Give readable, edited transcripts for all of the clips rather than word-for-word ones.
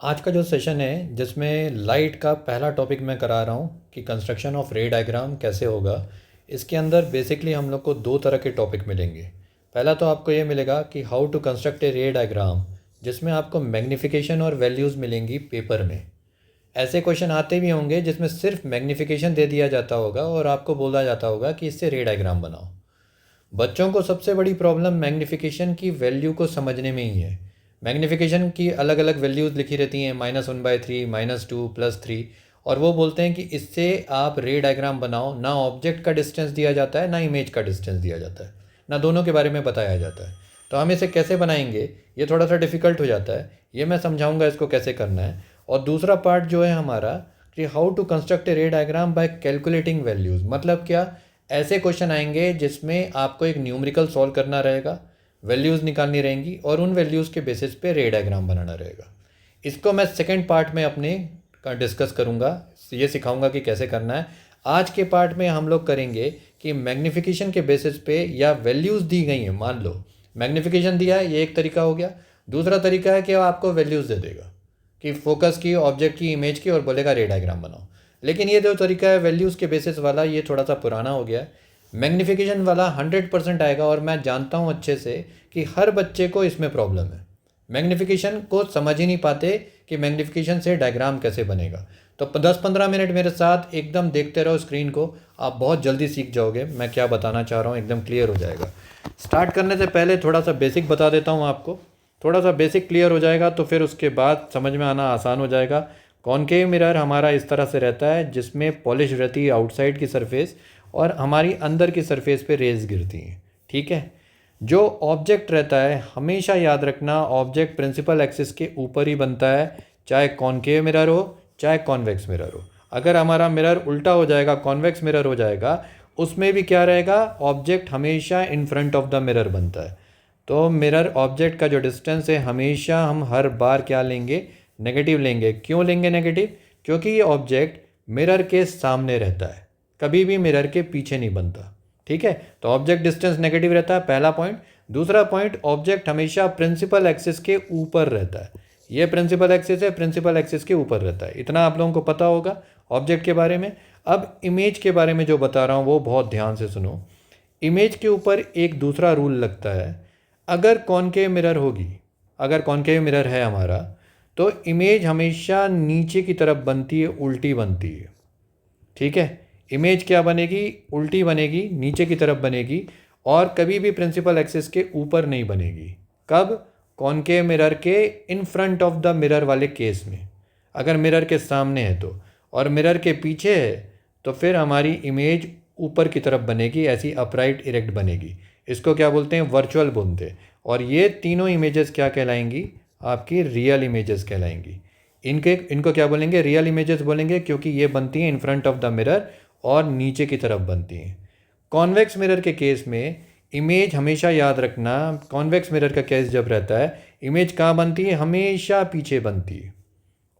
आज का जो सेशन है जिसमें लाइट का पहला टॉपिक मैं करा रहा हूँ कि कंस्ट्रक्शन ऑफ रे डायग्राम कैसे होगा। इसके अंदर बेसिकली हम लोग को दो तरह के टॉपिक मिलेंगे। पहला तो आपको ये मिलेगा कि how to construct a ray diagram, जिसमें आपको मैग्नीफिकेशन और वैल्यूज़ मिलेंगी पेपर में। ऐसे क्वेश्चन आते भी होंगे जिसमें सिर्फ मैग्नीफिकेशन दे दिया जाता होगा और आपको बोला जाता होगा कि इससे रे डायग्राम बनाओ। बच्चों को सबसे बड़ी प्रॉब्लम मैग्नीफिकेशन की वैल्यू को समझने में ही है। मैग्नीफिकेशन की अलग अलग वैल्यूज़ लिखी रहती हैं, -1/3, -2, +3, और वो बोलते हैं कि इससे आप रे डायग्राम बनाओ। ना ऑब्जेक्ट का डिस्टेंस दिया जाता है, ना इमेज का डिस्टेंस दिया जाता है, ना दोनों के बारे में बताया जाता है। तो हम इसे कैसे बनाएंगे, ये थोड़ा सा डिफ़िकल्ट हो जाता है। ये मैं समझाऊंगा इसको कैसे करना है। और दूसरा पार्ट जो है हमारा कि how to construct a ray diagram bye calculating values. मतलब क्या, ऐसे क्वेश्चन आएंगे जिसमें आपको एक न्यूमेरिकल सॉल्व करना रहेगा, वैल्यूज़ निकालनी रहेंगी और उन वैल्यूज़ के बेसिस पे रे डायग्राम बनाना रहेगा। इसको मैं सेकंड पार्ट में अपने का डिस्कस करूँगा, ये सिखाऊंगा कि कैसे करना है। आज के पार्ट में हम लोग करेंगे कि मैग्नीफिकेशन के बेसिस पे या वैल्यूज़ दी गई हैं, मान लो मैग्नीफिकेशन दिया है, ये एक तरीका हो गया। दूसरा तरीका है कि वो आपको वैल्यूज़ दे देगा कि फोकस की, ऑब्जेक्ट की, इमेज की, और बोलेगा रे डायग्राम बनाओ। लेकिन ये जो तरीका है वैल्यूज़ के बेसिस वाला, ये थोड़ा सा पुराना हो गया है। मैग्नीफिकेशन वाला 100% आएगा और मैं जानता हूँ अच्छे से कि हर बच्चे को इसमें प्रॉब्लम है। मैग्नीफिकेशन को समझ ही नहीं पाते कि मैग्नीफिकेशन से डायग्राम कैसे बनेगा। तो 10-15 मिनट मेरे साथ एकदम देखते रहो स्क्रीन को, आप बहुत जल्दी सीख जाओगे मैं क्या बताना चाह रहा हूँ, एकदम क्लियर हो जाएगा। स्टार्ट करने से पहले थोड़ा सा बेसिक बता देता हूँ आपको। थोड़ा सा बेसिक क्लियर हो जाएगा तो फिर उसके बाद समझ में आना आसान हो जाएगा। कॉनकेव मिरर हमारा इस तरह से रहता है जिसमें पॉलिश रहती है आउटसाइड की सरफेस और हमारी अंदर की सरफेस पे रेज गिरती हैं। ठीक है। जो ऑब्जेक्ट रहता है, हमेशा याद रखना, ऑब्जेक्ट प्रिंसिपल एक्सिस के ऊपर ही बनता है, चाहे कॉनकेव मिरर हो चाहे कॉन्वेक्स मिरर हो। अगर हमारा मिरर उल्टा हो जाएगा, कॉन्वेक्स मिरर हो जाएगा, उसमें भी क्या रहेगा, ऑब्जेक्ट हमेशा इन फ्रंट ऑफ द मिरर बनता है। तो मिरर ऑब्जेक्ट का जो डिस्टेंस है हमेशा हम हर बार क्या लेंगे, नेगेटिव लेंगे। क्यों लेंगे नेगेटिव? क्योंकि ये ऑब्जेक्ट मिरर के सामने रहता है, कभी भी मिरर के पीछे नहीं बनता। ठीक है, तो ऑब्जेक्ट डिस्टेंस नेगेटिव रहता है, पहला पॉइंट। दूसरा पॉइंट, ऑब्जेक्ट हमेशा प्रिंसिपल एक्सिस के ऊपर रहता है। ये प्रिंसिपल एक्सिस है, प्रिंसिपल एक्सिस के ऊपर रहता है। इतना आप लोगों को पता होगा ऑब्जेक्ट के बारे में। अब इमेज के बारे में जो बता रहा हूँ वो बहुत ध्यान से सुनो। इमेज के ऊपर एक दूसरा रूल लगता है। अगर कॉनकेव मिरर होगी, अगर कॉनकेव मिरर है हमारा, तो इमेज हमेशा नीचे की तरफ बनती है, उल्टी बनती है। ठीक है, इमेज क्या बनेगी, उल्टी बनेगी, नीचे की तरफ बनेगी और कभी भी प्रिंसिपल एक्सिस के ऊपर नहीं बनेगी। कब? कॉनकेव मिरर के इन फ्रंट ऑफ द मिरर वाले केस में। अगर मिरर के सामने है तो, और मिरर के पीछे है तो फिर हमारी इमेज ऊपर की तरफ बनेगी, ऐसी अपराइट इरेक्ट बनेगी। इसको क्या बोलते हैं, वर्चुअल बोलते हैं। और ये तीनों इमेजेस क्या कहलाएंगी, आपकी रियल इमेजेस कहलाएंगी। इनको क्या बोलेंगे, रियल इमेजेस बोलेंगे, क्योंकि ये बनती हैं इन फ्रंट ऑफ द मिरर और नीचे की तरफ बनती हैं। कॉन्वेक्स मिरर के केस में इमेज हमेशा याद रखना, कॉन्वेक्स मिरर का केस जब रहता है, इमेज कहाँ बनती है, हमेशा पीछे बनती है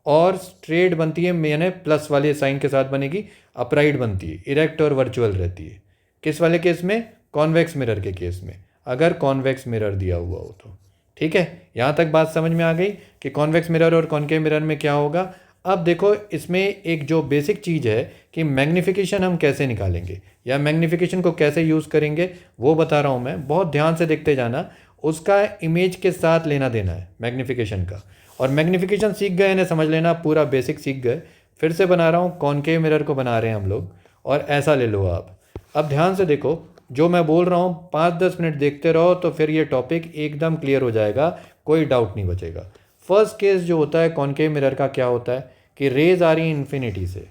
और स्ट्रेट बनती है, यानी प्लस वाले साइन के साथ बनेगी, अपराइट बनती है, इरेक्ट और वर्चुअल रहती है। किस वाले केस में? कॉन्वेक्स मिरर के केस में, अगर कॉन्वेक्स मिरर दिया हुआ हो तो। ठीक है, यहाँ तक बात समझ में आ गई कि कॉन्वेक्स मिरर और कॉनकेव मिरर में क्या होगा। अब देखो, इसमें एक जो बेसिक चीज़ है कि मैग्नीफिकेशन हम कैसे निकालेंगे या मैग्नीफिकेशन को कैसे यूज़ करेंगे, वो बता रहा हूँ मैं, बहुत ध्यान से देखते जाना। उसका इमेज के साथ लेना देना है मैग्नीफिकेशन का। और मैग्नीफिकेशन सीख गए ना, समझ लेना पूरा बेसिक सीख गए। फिर से बना रहा हूँ, कॉनकेव मिरर को बना रहे हैं हम लोग, और ऐसा ले लो आप। अब ध्यान से देखो, जो मैं बोल रहा हूँ 5-10 मिनट देखते रहो तो फिर ये टॉपिक एकदम क्लियर हो जाएगा, कोई डाउट नहीं बचेगा। फर्स्ट केस जो होता है कॉनकेव मिरर का, क्या होता है कि रेज आ रही है इन्फिनिटी से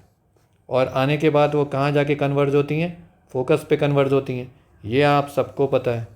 और आने के बाद वो कहाँ जाके कन्वर्ज होती हैं, फोकस पे कन्वर्ज होती हैं। ये आप सबको पता है,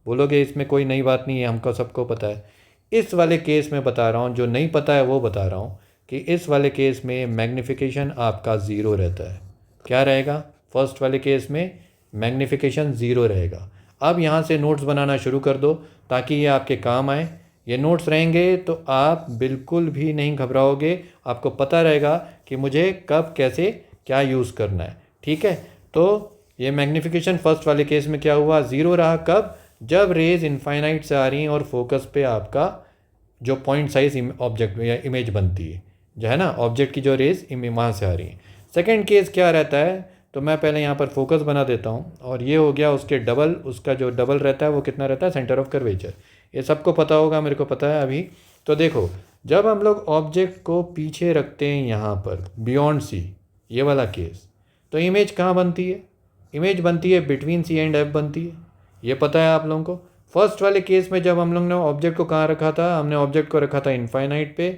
बोलोगे इसमें कोई नई बात नहीं है, हमको सबको पता है। इस वाले केस में बता रहा हूँ, जो नहीं पता है वो बता रहा हूँ कि इस वाले केस में मैग्नीफिकेशन आपका ज़ीरो रहता है। क्या रहेगा? फर्स्ट वाले केस में मैग्नीफिकेशन ज़ीरो रहेगा। अब यहाँ से नोट्स बनाना शुरू कर दो ताकि ये आपके काम आए। ये नोट्स रहेंगे तो आप बिल्कुल भी नहीं घबराओगे, आपको पता रहेगा कि मुझे कब कैसे क्या यूज़ करना है। ठीक है, तो ये मैग्नीफिकेशन फर्स्ट वाले केस में क्या हुआ, ज़ीरो रहा। कब? जब रेज इनफाइनाइट से आ रही हैं और फोकस पे आपका जो पॉइंट साइज ऑब्जेक्ट या इमेज बनती है, जो है ना, ऑब्जेक्ट की जो रेज वहाँ से आ रही है। सेकेंड केस क्या रहता है, तो मैं पहले यहाँ पर फोकस बना देता हूँ, और ये हो गया उसके डबल, उसका जो डबल रहता है वो कितना रहता है, सेंटर ऑफ कर्वेचर। ये सबको पता होगा, मेरे को पता है अभी। तो देखो, जब हम लोग ऑब्जेक्ट को पीछे रखते हैं यहाँ पर बियॉन्ड सी, ये वाला केस, तो इमेज कहाँ बनती है, इमेज बनती है बिटवीन सी एंड एफ बनती है, ये पता है आप लोगों को। फर्स्ट वाले केस में जब हम लोग ने ऑब्जेक्ट को कहाँ रखा था, हमने ऑब्जेक्ट को रखा था इनफाइनाइट पे,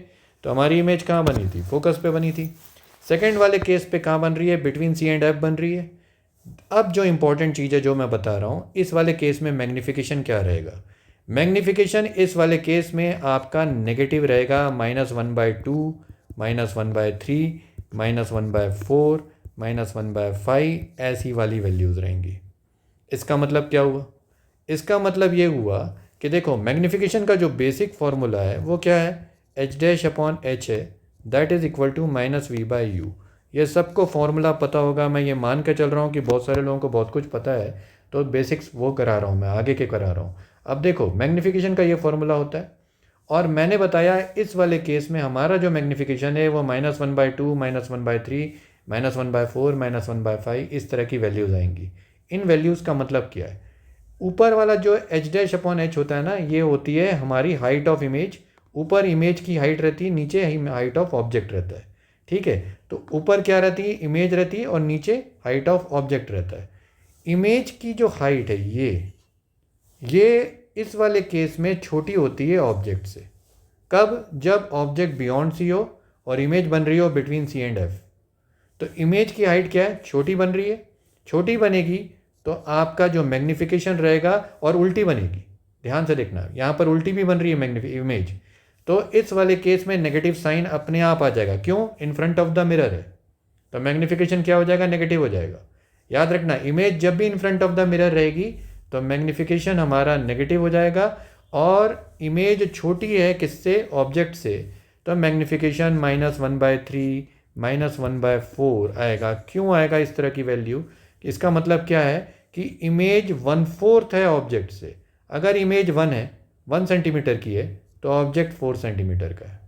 तो हमारी इमेज कहाँ बनी थी, फोकस पे बनी थी। सेकेंड वाले केस पे कहाँ बन रही है, बिटवीन सी एंड एफ बन रही है। अब जो इंपॉर्टेंट चीज़ है जो मैं बता रहा हूँ, इस वाले केस में मैग्नीफिकेशन क्या रहेगा। मैग्नीफिकेशन इस वाले केस में आपका नेगेटिव रहेगा, -1/2, -1/3, -1/4, -1/5, ऐसी वाली वैल्यूज़ रहेंगी। इसका मतलब क्या हुआ, इसका मतलब ये हुआ कि देखो, मैग्नीफिकेशन का जो बेसिक फार्मूला है वो क्या है, H'/H है, that is equal to -V/U। ये सबको फार्मूला पता होगा, मैं ये मान के चल रहा हूँ कि बहुत सारे लोगों को बहुत कुछ पता है, तो बेसिक्स वो करा रहा हूँ मैं, आगे के करा रहा हूँ। अब देखो, मैग्नीफिकेशन का ये फार्मूला होता है, और मैंने बताया इस वाले केस में हमारा जो मैग्नीफिकेशन है वो -1/2, -1/3, -1/4, -1/5, इस तरह की वैल्यूज़ आएंगी। इन वैल्यूज़ का मतलब क्या है, ऊपर वाला जो H'/H होता है ना, ये होती है हमारी हाइट ऑफ इमेज। ऊपर इमेज की हाइट रहती है, नीचे हाइट ऑफ ऑब्जेक्ट रहता है, ठीक है। तो ऊपर क्या रहती है, इमेज रहती है, और नीचे हाइट ऑफ ऑब्जेक्ट रहता है। इमेज की जो हाइट है ये इस वाले केस में छोटी होती है ऑब्जेक्ट से। कब, जब ऑब्जेक्ट बियॉन्ड सी हो और इमेज बन रही हो बिटवीन सी एंड एफ। तो इमेज की हाइट क्या है, छोटी बन रही है, छोटी बनेगी तो आपका जो मैग्नीफिकेशन रहेगा, और उल्टी बनेगी, ध्यान से देखना, यहाँ पर उल्टी भी बन रही है इमेज, तो इस वाले केस में नेगेटिव साइन अपने आप आ जाएगा। क्यों, इन फ्रंट ऑफ द मिरर है, तो मैग्नीफिकेशन क्या हो जाएगा, नेगेटिव हो जाएगा। याद रखना, इमेज जब भी इन फ्रंट ऑफ द मिरर रहेगी तो मैग्नीफिकेशन हमारा नेगेटिव हो जाएगा, और इमेज छोटी है किससे, ऑब्जेक्ट से, तो मैग्नीफिकेशन -1/3, -1/4 आएगा। क्यों आएगा इस तरह की वैल्यू, इसका मतलब क्या है कि इमेज 1/4 है ऑब्जेक्ट से। अगर इमेज 1 है, 1 सेंटीमीटर की है, तो ऑब्जेक्ट 4 सेंटीमीटर का है।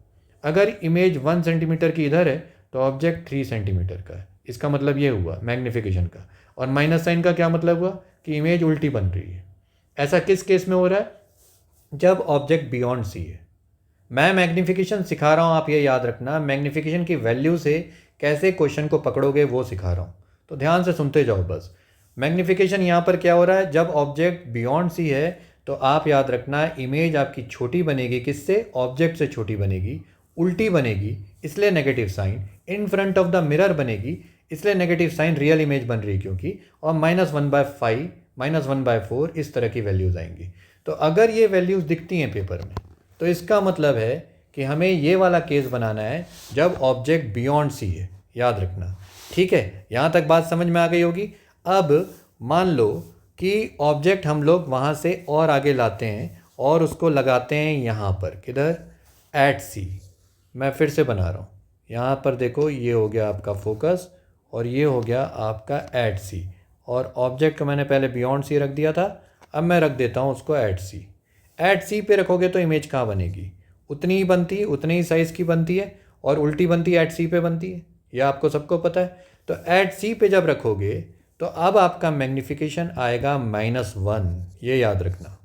अगर इमेज 1 सेंटीमीटर की इधर है, तो ऑब्जेक्ट 3 सेंटीमीटर का है। इसका मतलब ये हुआ मैग्नीफिकेशन का। और माइनस साइन का क्या मतलब हुआ कि इमेज उल्टी बन रही है। ऐसा किस केस में हो रहा है, जब ऑब्जेक्ट बियॉन्ड सी है। मैं मैग्नीफिकेशन सिखा रहा हूँ, आप ये याद रखना, मैग्नीफिकेशन की वैल्यू से कैसे क्वेश्चन को पकड़ोगे वो सिखा रहा हूँ, तो ध्यान से सुनते जाओ बस। मैग्नीफिकेशन यहाँ पर क्या हो रहा है, जब ऑब्जेक्ट बियॉन्ड सी है तो आप याद रखना, इमेज आपकी छोटी बनेगी, किससे, ऑब्जेक्ट से छोटी बनेगी, उल्टी बनेगी, इसलिए negative sign. In front of the mirror बनेगी, इसलिए नेगेटिव साइन, रियल इमेज बन रही है क्योंकि, और -1/5, -1/4, इस तरह की वैल्यूज़ आएंगी। तो अगर ये वैल्यूज़ दिखती हैं पेपर में, तो इसका मतलब है कि हमें ये वाला केस बनाना है जब ऑब्जेक्ट बियॉन्ड सी है, याद रखना, ठीक है। यहाँ तक बात समझ में आ गई होगी। अब मान लो कि ऑब्जेक्ट हम लोग वहाँ से और आगे लाते हैं और उसको लगाते हैं यहाँ पर, किधर, एट सी। मैं फिर से बना रहा हूँ, यहाँ पर देखो, ये हो गया आपका फोकस, और ये हो गया आपका एट सी, और ऑब्जेक्ट को मैंने पहले बियॉन्ड सी रख दिया था, अब मैं रख देता हूँ उसको एट सी। एट सी पे रखोगे तो इमेज कहाँ बनेगी, उतनी ही बनती है, उतनी ही साइज़ की बनती है, और उल्टी बनती है, एट सी पे बनती है, यह आपको सबको पता है। तो एट सी पे जब रखोगे तो अब आपका मैग्नीफिकेशन आएगा -1, ये याद रखना।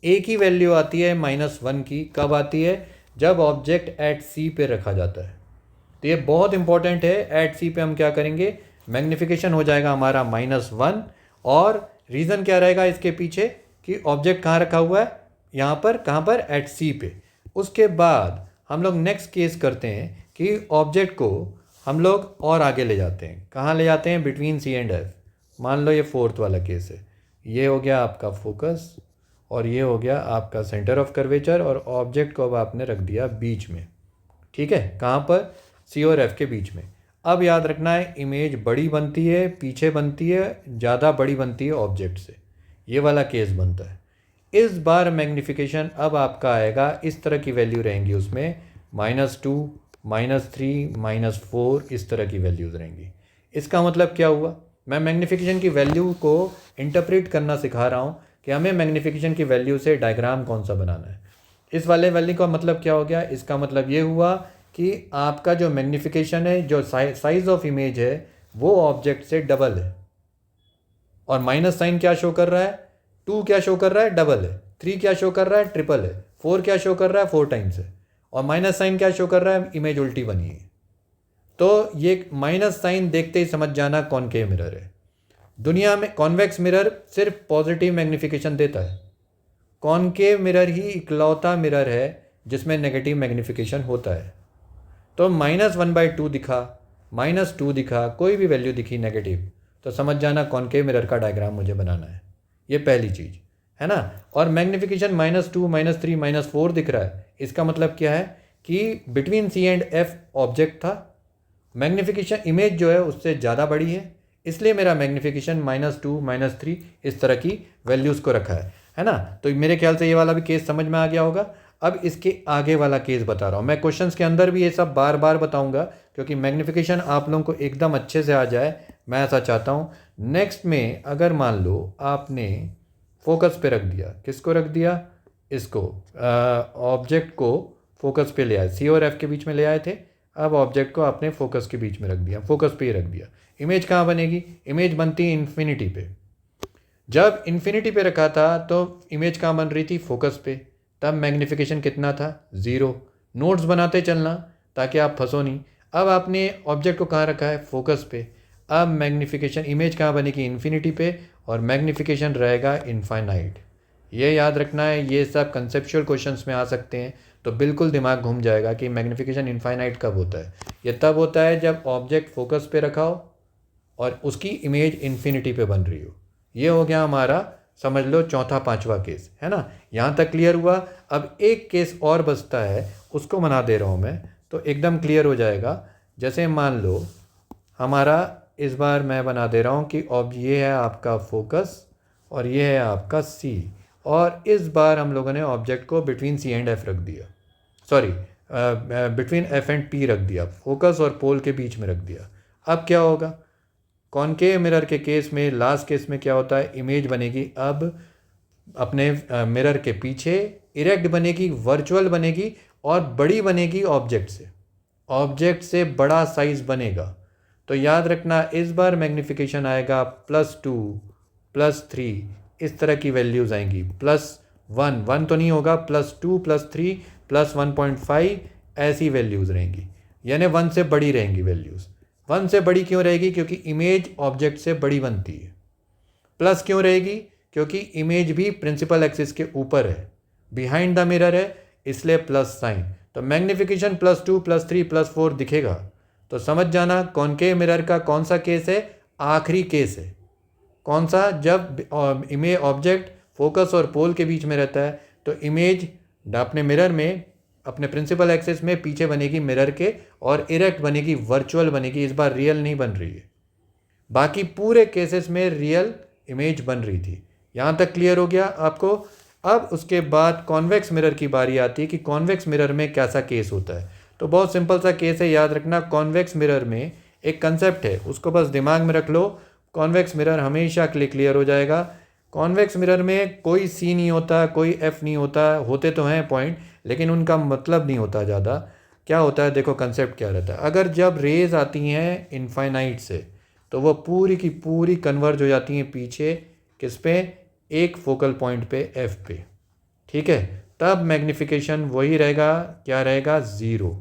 एक ही वैल्यू आती है -1 की, कब आती है, जब ऑब्जेक्ट एट सी पे रखा जाता है। तो ये बहुत इंपॉर्टेंट है, एट सी पे हम क्या करेंगे, मैग्नीफिकेशन हो जाएगा हमारा -1, और रीज़न क्या रहेगा इसके पीछे कि ऑब्जेक्ट कहाँ रखा हुआ है, यहाँ पर, कहाँ पर, एट सी पे। उसके बाद हम लोग नेक्स्ट केस करते हैं कि ऑब्जेक्ट को हम लोग और आगे ले जाते हैं, कहाँ ले जाते हैं, बिटवीन सी एंड एफ। मान लो ये फोर्थ वाला केस है, ये हो गया आपका फोकस, और ये हो गया आपका सेंटर ऑफ कर्वेचर, और ऑब्जेक्ट को अब आपने रख दिया बीच में, ठीक है, कहाँ पर, सी और एफ के बीच में। अब याद रखना है, इमेज बड़ी बनती है, पीछे बनती है, ज़्यादा बड़ी बनती है ऑब्जेक्ट से, ये वाला केस बनता है। इस बार मैग्नीफिकेशन अब आपका आएगा, इस तरह की वैल्यू रहेंगी उसमें, -2, -3, -4, इस तरह की वैल्यूज़ रहेंगी। इसका मतलब क्या हुआ, मैं मैग्नीफिकेशन की वैल्यू को इंटरप्रेट करना सिखा रहा हूँ कि हमें मैग्नीफिकेशन की वैल्यू से डायग्राम कौन सा बनाना है। इस वाले वैल्यू का मतलब क्या हो गया, इसका मतलब ये हुआ कि आपका जो मैग्नीफिकेशन है, जो साइज ऑफ इमेज है, वो ऑब्जेक्ट से डबल है। और माइनस साइन क्या शो कर रहा है, 2 क्या शो कर रहा है, डबल है। 3 क्या शो कर रहा है, ट्रिपल है। 4 क्या शो कर रहा है, 4 टाइम्स है। और माइनस साइन क्या शो कर रहा है, इमेज उल्टी बनी है। तो ये माइनस साइन देखते ही समझ जाना कॉनकेव मिरर है। दुनिया में कॉन्वेक्स मिरर सिर्फ पॉजिटिव मैग्नीफिकेशन देता है। कॉनकेव मिरर ही इकलौता मिरर है जिसमें नेगेटिव मैग्नीफिकेशन होता है। तो -1/2 दिखा, -2 दिखा, कोई भी वैल्यू दिखी नेगेटिव, तो समझ जाना कॉनकेव मिरर का डायग्राम मुझे बनाना है। ये पहली चीज़ है ना। और मैग्नीफिकेशन -2, -3, -4 दिख रहा है, इसका मतलब क्या है कि between C and F object था। मैग्नीफिकेशन इमेज जो है उससे ज़्यादा बड़ी है, इसलिए मेरा मैग्नीफिकेशन -2, -3 इस तरह की वैल्यूज़ को रखा है ना। तो मेरे ख्याल से ये वाला भी केस समझ में आ गया होगा। अब इसके आगे वाला केस बता रहा हूँ मैं, क्वेश्चंस के अंदर भी ये सब बार बार बताऊंगा क्योंकि मैग्नीफिकेशन आप लोगों को एकदम अच्छे से आ जाए, मैं ऐसा चाहता हूँ। नेक्स्ट में अगर मान लो आपने फोकस पे रख दिया, किसको रख दिया, इसको ऑब्जेक्ट को फोकस पे ले आए, सी और एफ के बीच में ले आए थे। अब ऑब्जेक्ट को आपने फोकस के बीच में रख दिया, फोकस पे ही रख दिया। इमेज कहाँ बनेगी, इमेज बनती है इन्फिनिटी पे। जब इन्फिनिटी पे रखा था तो इमेज कहाँ बन रही थी, फोकस पे। तब मैग्नीफिकेशन कितना था, 0। नोट्स बनाते चलना ताकि आप फंसो नहीं। अब आपने ऑब्जेक्ट को कहाँ रखा है, फोकस पे। अब मैग्नीफिकेशन, इमेज कहाँ बनेगी, इन्फिनिटी पे, और मैग्नीफिकेशन रहेगा इनफाइनाइट। ये याद रखना है, ये सब कंसेप्चुअल क्वेश्चंस में आ सकते हैं, तो बिल्कुल दिमाग घूम जाएगा कि मैग्नीफिकेशन इनफाइनाइट कब होता है। ये तब होता है जब ऑब्जेक्ट फोकस पे रखा हो और उसकी इमेज इन्फिनिटी पे बन रही हो। ये हो गया हमारा, समझ लो, चौथा पांचवा केस, है ना। यहाँ तक क्लियर हुआ। अब एक केस और बचता है, उसको बना दे रहा हूँ मैं, तो एकदम क्लियर हो जाएगा। जैसे मान लो हमारा, इस बार मैं बना दे रहा हूँ कि अब ये है आपका फोकस और ये है आपका सी, और इस बार हम लोगों ने ऑब्जेक्ट को बिटवीन सी एंड एफ रख दिया, sorry between F and P रख दिया, फोकस और पोल के बीच में रख दिया। अब क्या होगा, कॉनकेव मिरर के केस में, लास्ट केस में क्या होता है, इमेज बनेगी अब अपने मिरर के पीछे, इरेक्ट बनेगी, वर्चुअल बनेगी, और बड़ी बनेगी ऑब्जेक्ट से बड़ा साइज बनेगा। तो याद रखना, इस बार मैग्नीफिकेशन आएगा +2, +3, इस तरह की वैल्यूज़ आएंगी। +1 तो नहीं होगा, +2, +3, +1.5 ऐसी वैल्यूज़ रहेंगी, यानी 1 से बड़ी रहेंगी वैल्यूज़। 1 से बड़ी क्यों रहेगी, क्योंकि इमेज ऑब्जेक्ट से बड़ी बनती है। प्लस क्यों रहेगी, क्योंकि इमेज भी प्रिंसिपल एक्सिस के ऊपर है, बिहाइंड द मिरर है, इसलिए प्लस साइन। तो मैग्नीफिकेशन +2, +3, +4 दिखेगा। तो समझ जाना कॉनकेव मिरर का कौन सा केस है, आखिरी केस है। कौन सा, जब इमेज ऑब्जेक्ट फोकस और पोल के बीच में रहता है, तो इमेज अपने मिरर में, अपने प्रिंसिपल एक्सिस में पीछे बनेगी मिरर के, और इरेक्ट बनेगी, वर्चुअल बनेगी, इस बार रियल नहीं बन रही है। बाकी पूरे केसेस में रियल इमेज बन रही थी। यहाँ तक क्लियर हो गया आपको। अब उसके बाद कॉन्वेक्स मिरर की बारी आती है कि कॉन्वेक्स मिरर में कैसा केस होता है। तो बहुत सिंपल सा केस है, याद रखना। कॉन्वेक्स मिरर में एक कंसेप्ट है, उसको बस दिमाग में रख लो, कॉन्वेक्स मिरर हमेशा क्लियर हो जाएगा। कॉन्वेक्स मिरर में कोई सी नहीं होता, कोई एफ नहीं होता, होते तो हैं पॉइंट, लेकिन उनका मतलब नहीं होता ज़्यादा। क्या होता है, देखो कंसेप्ट क्या रहता है। अगर जब रेज आती हैं इनफाइनाइट से, तो वो पूरी की पूरी कन्वर्ज हो जाती हैं पीछे, किस पे, एक फोकल पॉइंट पे, एफ पे, ठीक है। तब मैग्नीफिकेशन वही रहेगा, क्या रहेगा, 0।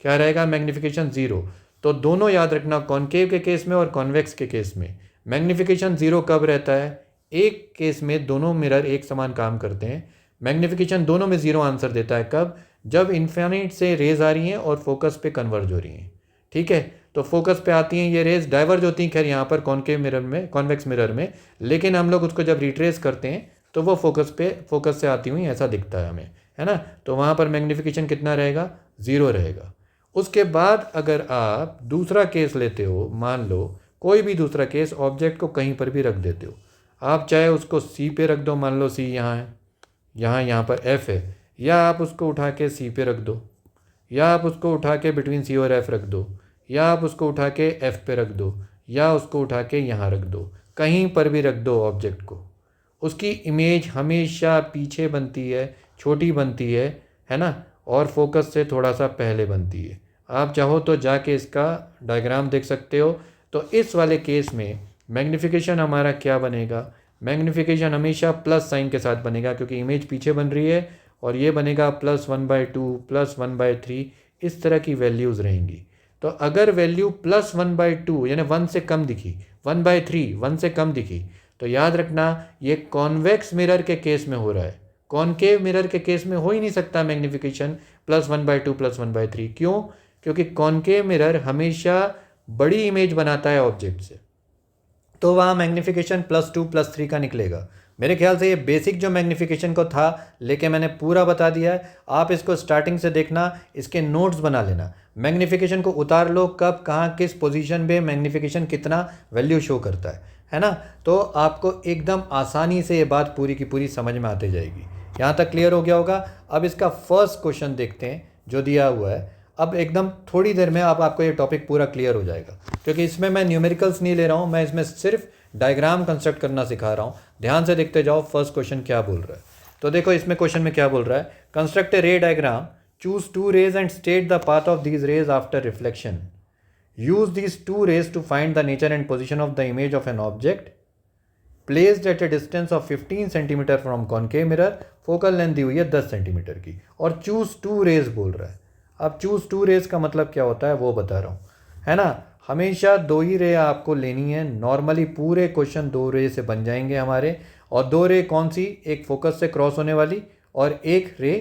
क्या रहेगा, मैग्नीफिकेशन 0। तो दोनों याद रखना, कॉनकेव के केस में और कॉन्वेक्स के केस में मैग्नीफिकेशन 0 कब रहता है, एक केस में दोनों मिरर एक समान काम करते हैं, मैग्नीफिकेशन दोनों में 0 आंसर देता है। कब, जब इन्फिनिट से रेज आ रही हैं और फोकस पे कन्वर्ज हो रही हैं, ठीक है। तो फोकस पे आती हैं ये रेज, डाइवर्ज होती हैं खैर यहाँ पर कॉनकेव मिरर में, कॉन्वेक्स मिरर में, लेकिन हम लोग उसको जब रिट्रेस करते हैं तो वो फोकस से आती हुई ऐसा दिखता है हमें, है ना। तो वहाँ पर मैग्नीफिकेशन कितना रहेगा, 0 रहेगा। उसके बाद अगर आप दूसरा केस लेते हो, मान लो कोई भी दूसरा केस, ऑब्जेक्ट को कहीं पर भी रख देते हो आप, चाहे उसको सी पे रख दो, मान लो सी यहाँ है, यहाँ पर एफ है, या आप उसको उठा के सी पे रख दो, या आप उसको उठा के बिटवीन सी और एफ रख दो, या आप उसको उठा के एफ पे रख दो, या उसको उठा के यहाँ रख दो, कहीं पर भी रख दो ऑब्जेक्ट को, उसकी इमेज हमेशा पीछे बनती है, छोटी बनती है ना, और फोकस से थोड़ा सा पहले बनती है। आप चाहो तो जाके इसका डायग्राम देख सकते हो। तो इस वाले केस में मैग्नीफिकेशन हमारा क्या बनेगा, मैग्नीफिकेशन हमेशा प्लस साइन के साथ बनेगा, क्योंकि इमेज पीछे बन रही है, और ये बनेगा +1/2 +1/3, इस तरह की वैल्यूज़ रहेंगी। तो अगर वैल्यू +1/2 यानी 1 से कम दिखी, 1/3 1 से कम दिखी, तो याद रखना ये कॉन्वेक्स मिरर के केस में हो रहा है। कॉनकेव मिरर के केस में हो ही नहीं सकता मैग्नीफिकेशन +1/2 +1/3। क्यों? क्योंकि कॉनकेव मिरर हमेशा बड़ी इमेज बनाता है ऑब्जेक्ट से, तो वहाँ मैग्नीफिकेशन +2 +3 का निकलेगा। मेरे ख्याल से ये बेसिक जो मैग्नीफिकेशन को था लेके मैंने पूरा बता दिया है। आप इसको स्टार्टिंग से देखना, इसके नोट्स बना लेना, मैग्नीफिकेशन को उतार लो, कब कहाँ किस पोजीशन पे मैग्नीफिकेशन कितना वैल्यू शो करता है ना। तो आपको एकदम आसानी से ये बात पूरी की पूरी समझ में आती जाएगी। यहाँ तक क्लियर हो गया होगा। अब इसका फर्स्ट क्वेश्चन देखते हैं जो दिया हुआ है। अब एकदम थोड़ी देर में अब आपको ये टॉपिक पूरा क्लियर हो जाएगा, क्योंकि इसमें मैं न्यूमेरिकल्स नहीं ले रहा हूँ, मैं इसमें सिर्फ डायग्राम कंस्ट्रक्ट करना सिखा रहा हूँ। ध्यान से देखते जाओ फर्स्ट क्वेश्चन क्या बोल रहा है। तो देखो इसमें क्वेश्चन में क्या बोल रहा है, construct a ray diagram, choose 2 rays and state the path of these rays after reflection, use these 2 rays to find the nature and position of the image of an object placed at a distance of 15 centimetre from concave mirror, focal length दी हुई है 10 centimetre की, और choose 2 raise बोल रहा है। अब choose 2 raise का मतलब क्या होता है वो बता रहा हूँ, है ना। हमेशा 2 ही रे आपको लेनी है। नॉर्मली पूरे क्वेश्चन 2 रे से बन जाएंगे हमारे। और 2 रे कौन सी, एक फोकस से क्रॉस होने वाली और एक रे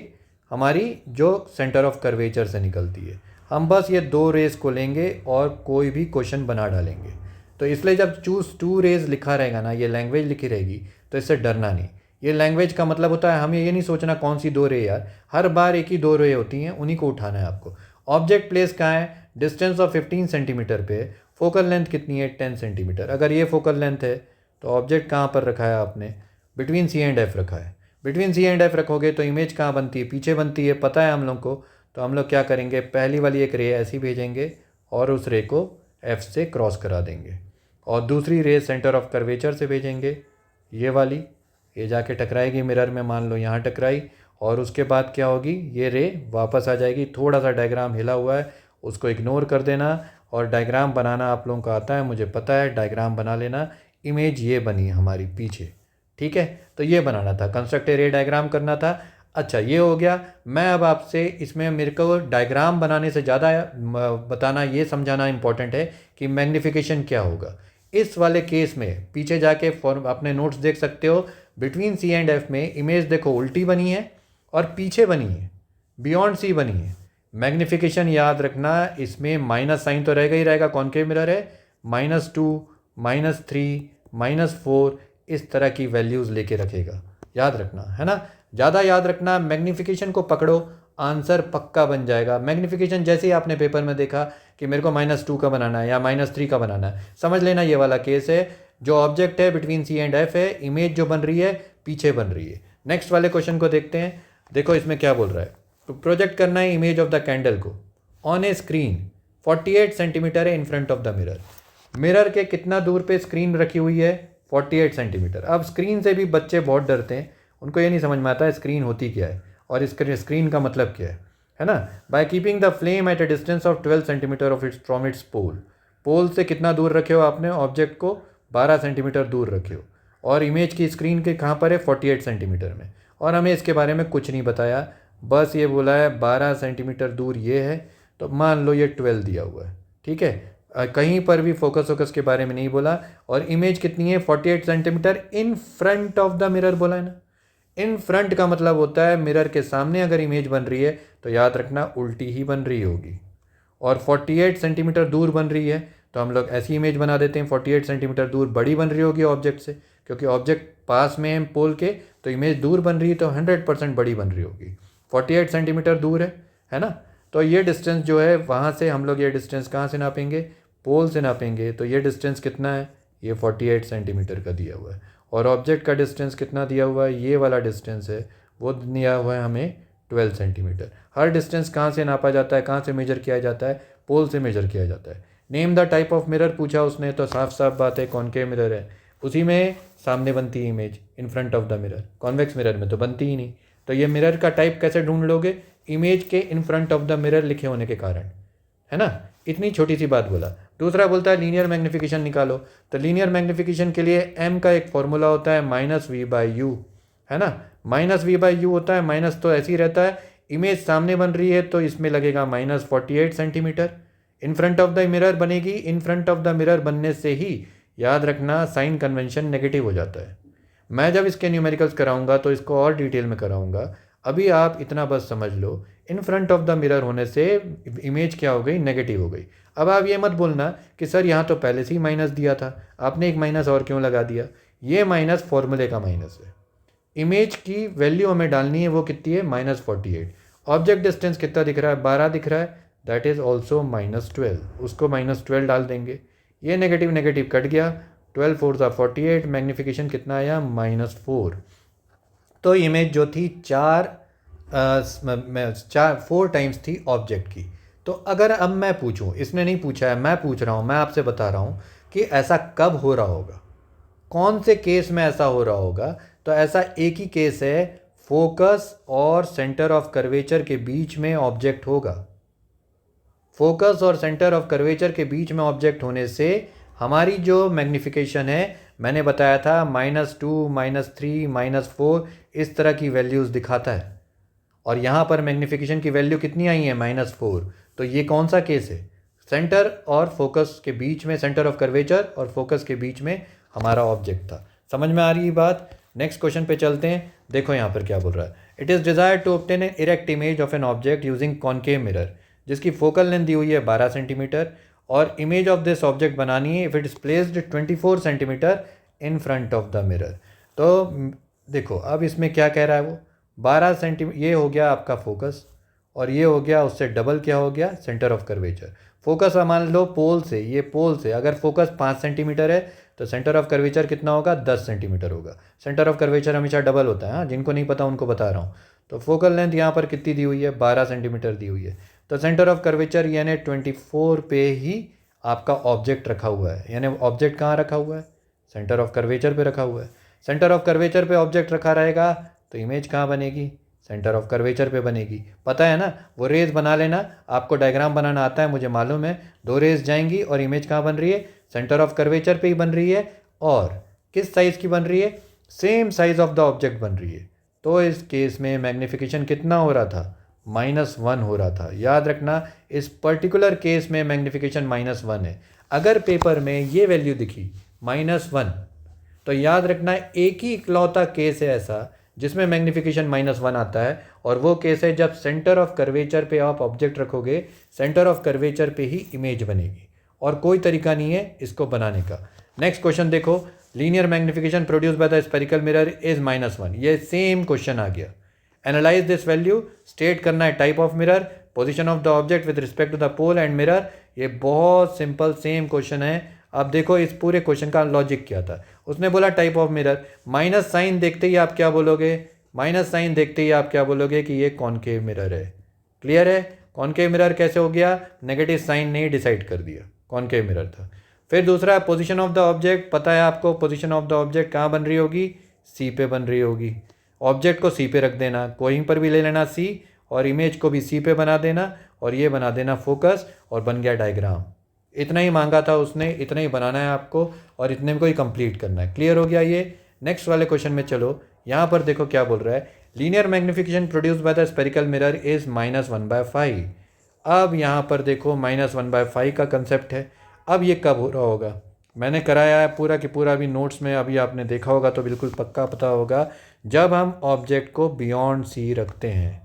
हमारी जो सेंटर ऑफ कर्वेचर से निकलती है। हम बस ये 2 रेज को लेंगे और कोई भी क्वेश्चन बना डालेंगे। तो इसलिए जब चूज 2 रेज लिखा रहेगा ना, ये लैंग्वेज लिखी रहेगी, तो इससे डरना नहीं। ये लैंग्वेज का मतलब होता है हमें ये नहीं सोचना कौन सी 2 रे यार, हर बार एक ही 2 रे होती हैं, उन्हीं को उठाना है आपको। ऑब्जेक्ट प्लेस कहाँ है, डिस्टेंस ऑफ 15 सेंटीमीटर पे, फोकल लेंथ कितनी है 10 सेंटीमीटर। अगर ये फोकल लेंथ है तो ऑब्जेक्ट कहाँ पर रखा है आपने, बिटवीन सी एंड एफ रखा है। बिटवीन सी एंड एफ रखोगे तो इमेज कहाँ बनती है, पीछे बनती है, पता है हम लोग को। तो हम लोग क्या करेंगे, पहली वाली एक रे ऐसी भेजेंगे और उस रे को एफ से क्रॉस करा देंगे, और दूसरी रे सेंटर ऑफ कर्वेचर से भेजेंगे, ये वाली, ये जाके टकराएगी मिरर में, मान लो यहाँ टकराई, और उसके बाद क्या होगी, ये रे वापस आ जाएगी। थोड़ा सा डायग्राम हिला हुआ है, उसको इग्नोर कर देना, और डायग्राम बनाना आप लोगों को आता है, मुझे पता है, डायग्राम बना लेना। इमेज ये बनी हमारी पीछे, ठीक है। तो ये बनाना था, कंस्ट्रक्ट ए रे डायग्राम करना था। अच्छा ये हो गया। मैं अब आपसे इसमें मेरे को डायग्राम बनाने से ज़्यादा बताना, ये समझाना इंपॉर्टेंट है कि मैग्नीफिकेशन क्या होगा। इस वाले केस में पीछे जाके अपने नोट्स देख सकते हो, बिटवीन सी एंड एफ में इमेज देखो उल्टी बनी है और पीछे बनी है, बियॉन्ड सी बनी है। मैग्नीफिकेशन याद रखना, इसमें माइनस साइन तो रहेगा ही रहेगा, कॉनकेव मिरर है, -2 -3 -4 इस तरह की वैल्यूज़ लेके रखेगा, याद रखना, है ना। ज़्यादा याद रखना, मैग्नीफिकेशन को पकड़ो, आंसर पक्का बन जाएगा। मैग्नीफिकेशन जैसे ही आपने पेपर में देखा कि मेरे को -2 का बनाना है या -3 का बनाना है, समझ लेना ये वाला केस है। जो ऑब्जेक्ट है बिटवीन सी एंड एफ है, इमेज जो बन रही है पीछे बन रही है। नेक्स्ट वाले क्वेश्चन को देखते हैं। देखो इसमें क्या बोल रहा है, तो प्रोजेक्ट करना है इमेज ऑफ द कैंडल को ऑन ए स्क्रीन 48 सेंटीमीटर है इन front of the mirror. Mirror के कितना दूर पे स्क्रीन रखी हुई है, 48 सेंटीमीटर। अब स्क्रीन से भी बच्चे बहुत डरते हैं, उनको ये नहीं समझ में आता है स्क्रीन होती क्या है और स्क्रीन का मतलब क्या है ना। By keeping the flame at a distance of 12 centimetre of its from its pole. Pole से कितना दूर रखे हो आपने, ऑब्जेक्ट को 12 सेंटीमीटर दूर रखे हो, और इमेज की स्क्रीन के कहाँ पर है, 48 सेंटीमीटर में। और हमें इसके बारे में कुछ नहीं बताया, बस ये बोला है 12 सेंटीमीटर दूर ये है, तो मान लो ये 12 दिया हुआ है, ठीक है। कहीं पर भी फोकस के बारे में नहीं बोला। और इमेज कितनी है, 48 centimetre in front of the mirror बोला है ना। इन फ्रंट का मतलब होता है मिरर के सामने अगर इमेज बन रही है तो याद रखना उल्टी ही बन रही होगी, और 48 सेंटीमीटर दूर बन रही है तो हम लोग ऐसी इमेज बना देते हैं, 48 सेंटीमीटर दूर बड़ी बन रही होगी ऑब्जेक्ट से, क्योंकि ऑब्जेक्ट पास में है पोल के, तो इमेज दूर बन रही है तो 100% बड़ी बन रही होगी। 48 सेंटीमीटर दूर है ना। तो ये डिस्टेंस जो है वहाँ से हम लोग ये डिस्टेंस कहाँ से नापेंगे, पोल से नापेंगे। तो ये डिस्टेंस कितना है, ये 48 सेंटीमीटर का दिया हुआ है। और ऑब्जेक्ट का डिस्टेंस कितना दिया हुआ है, ये वाला डिस्टेंस है वो दिया हुआ है हमें 12 सेंटीमीटर। हर डिस्टेंस कहाँ से नापा जाता है, कहाँ से मेजर किया जाता है, पोल से मेजर किया जाता है। Name the type of mirror पूछा उसने, तो साफ साफ बात है कॉनकेव मिरर है, उसी में सामने बनती है image in front of the mirror. Convex mirror में तो बनती ही नहीं। तो ये मिरर का टाइप कैसे ढूंढ लोगे? इमेज के इन फ्रंट ऑफ द मिरर लिखे होने के कारण, है ना। इतनी छोटी सी बात बोला। दूसरा बोलता है लीनियर मैग्नीफिकेशन निकालो। तो लीनियर मैग्नीफिकेशन के लिए m का एक फॉर्मूला होता है -v/u, है ना। -v/u होता है, माइनस तो ऐसे ही रहता है। इमेज सामने बन रही है तो इसमें लगेगा -48 centimetre. In front of the mirror बनेगी, in front of the mirror बनने से ही याद रखना साइन कन्वेंशन नेगेटिव हो जाता है। मैं जब इसके न्यूमेरिकल्स कराऊंगा तो इसको और डिटेल में कराऊंगा। अभी आप इतना बस समझ लो, in front of the mirror होने से इमेज क्या हो गई? नेगेटिव हो गई। अब आप ये मत बोलना कि सर यहाँ तो पहले से ही माइनस दिया था, आपने एक माइनस और क्यों लगा दिया? ये माइनस फॉर्मूले का माइनस है। इमेज की वैल्यू हमें डालनी है, वो कितनी है? -48। ऑब्जेक्ट डिस्टेंस कितना दिख रहा है? 12 दिख रहा है, दैट इज़ ऑल्सो -12। उसको -12 डाल देंगे। ये नेगेटिव नेगेटिव कट गया, 12 4 48, मैग्नीफिकेशन कितना आया? -4। तो इमेज जो थी 4 टाइम्स थी ऑब्जेक्ट की। तो अगर अब मैं पूछूं, इसने नहीं पूछा है, मैं पूछ रहा हूं, मैं आपसे बता रहा हूं कि ऐसा कब हो रहा होगा, कौन से केस में ऐसा हो रहा होगा। तो ऐसा एक ही केस है, फोकस और सेंटर ऑफ कर्वेचर के बीच में ऑब्जेक्ट होगा। फोकस और सेंटर ऑफ कर्वेचर के बीच में ऑब्जेक्ट होने से हमारी जो मैग्नीफिकेशन है, मैंने बताया था -2, -3, -4 इस तरह की वैल्यूज़ दिखाता है। और यहाँ पर मैग्नीफिकेशन की वैल्यू कितनी आई है? -4। तो ये कौन सा केस है? सेंटर और फोकस के बीच में, सेंटर ऑफ कर्वेचर और फोकस के बीच में हमारा ऑब्जेक्ट था। समझ में आ रही बात? नेक्स्ट क्वेश्चन पे चलते हैं। देखो यहाँ पर क्या बोल रहा है। It is desired to obtain an erect image of an object using concave mirror, जिसकी फोकल लेंथ दी हुई है 12 सेंटीमीटर, और इमेज ऑफ दिस ऑब्जेक्ट बनानी है if it is placed 24 centimetre in front of the mirror. तो देखो अब इसमें क्या कह रहा है वो, 12 सेंटीमीटर ये हो गया आपका फोकस, और ये हो गया उससे डबल क्या हो गया? Centre of curvature. फोकस मान लो पोल से, ये पोल से अगर फोकस 5 सेंटीमीटर है तो सेंटर ऑफ कर्वेचर कितना होगा? 10 सेंटीमीटर होगा। सेंटर ऑफ कर्वेचर हमेशा डबल होता है, हाँ, जिनको नहीं पता उनको बता रहा हूँ। तो फोकल लेंथ यहाँ पर कितनी दी हुई है? 12 सेंटीमीटर दी हुई है। तो सेंटर ऑफ कर्वेचर यानी 24 पे ही आपका ऑब्जेक्ट रखा हुआ है। यानी ऑब्जेक्ट कहाँ रखा हुआ है? सेंटर ऑफ कर्वेचर पे रखा हुआ है। सेंटर ऑफ कर्वेचर पे ऑब्जेक्ट रखा रहेगा तो इमेज कहाँ बनेगी? सेंटर ऑफ कर्वेचर पे बनेगी। पता है ना, वो रेज बना लेना, आपको डायग्राम बनाना आता है, मुझे मालूम है। 2 रेज जाएंगी और इमेज कहाँ बन रही है? सेंटर ऑफ कर्वेचर पे ही बन रही है। और किस साइज़ की बन रही है? Same size of the object बन रही है। तो इस केस में मैग्नीफिकेशन कितना हो रहा था? -1 हो रहा था। याद रखना, इस पर्टिकुलर केस में मैग्नीफिकेशन -1 है। अगर पेपर में ये वैल्यू दिखी -1, तो याद रखना एक ही इकलौता केस है ऐसा जिसमें मैग्नीफिकेशन -1 आता है, और वो केस है जब सेंटर ऑफ कर्वेचर पे आप ऑब्जेक्ट रखोगे, सेंटर ऑफ कर्वेचर पे ही इमेज बनेगी, और कोई तरीका नहीं है इसको बनाने का। नेक्स्ट क्वेश्चन देखो, linear magnification produce by the spherical mirror is -1। ये सेम क्वेश्चन आ गया। एनालाइज दिस वैल्यू, स्टेट करना है type of mirror, position of the object with respect to the pole and mirror. ये बहुत सिंपल सेम क्वेश्चन है। अब देखो इस पूरे क्वेश्चन का लॉजिक क्या था। उसने बोला type of mirror, minus sign देखते ही आप क्या बोलोगे? माइनस साइन देखते ही आप क्या बोलोगे कि ये कॉनकेव मिरर है। क्लियर है? कॉनकेव मिरर कैसे हो गया? नेगेटिव साइन ने डिसाइड कर दिया, कॉनकेव मिरर था। फिर दूसरा, पोजीशन ऑफ द ऑब्जेक्ट, पता है आपको पोजीशन ऑफ द ऑब्जेक्ट कहाँ बन रही होगी? सी पे बन रही होगी। ऑब्जेक्ट को सी पे रख देना, कोई पर भी ले लेना सी, और इमेज को भी सी पे बना देना, और ये बना देना फोकस, और बन गया डायग्राम। इतना ही मांगा था उसने, इतना ही बनाना है आपको, और इतने को ही कंप्लीट करना है। क्लियर हो गया ये? नेक्स्ट वाले क्वेश्चन में चलो। यहाँ पर देखो क्या बोल रहा है, linear magnification produce by the spherical mirror is -1/5। अब यहाँ पर देखो -1/5 का कंसेप्ट है। अब ये कब हो रहा होगा? मैंने कराया है पूरा कि पूरा, अभी नोट्स में अभी आपने देखा होगा तो बिल्कुल पक्का पता होगा। जब हम ऑब्जेक्ट को बियॉन्ड सी रखते हैं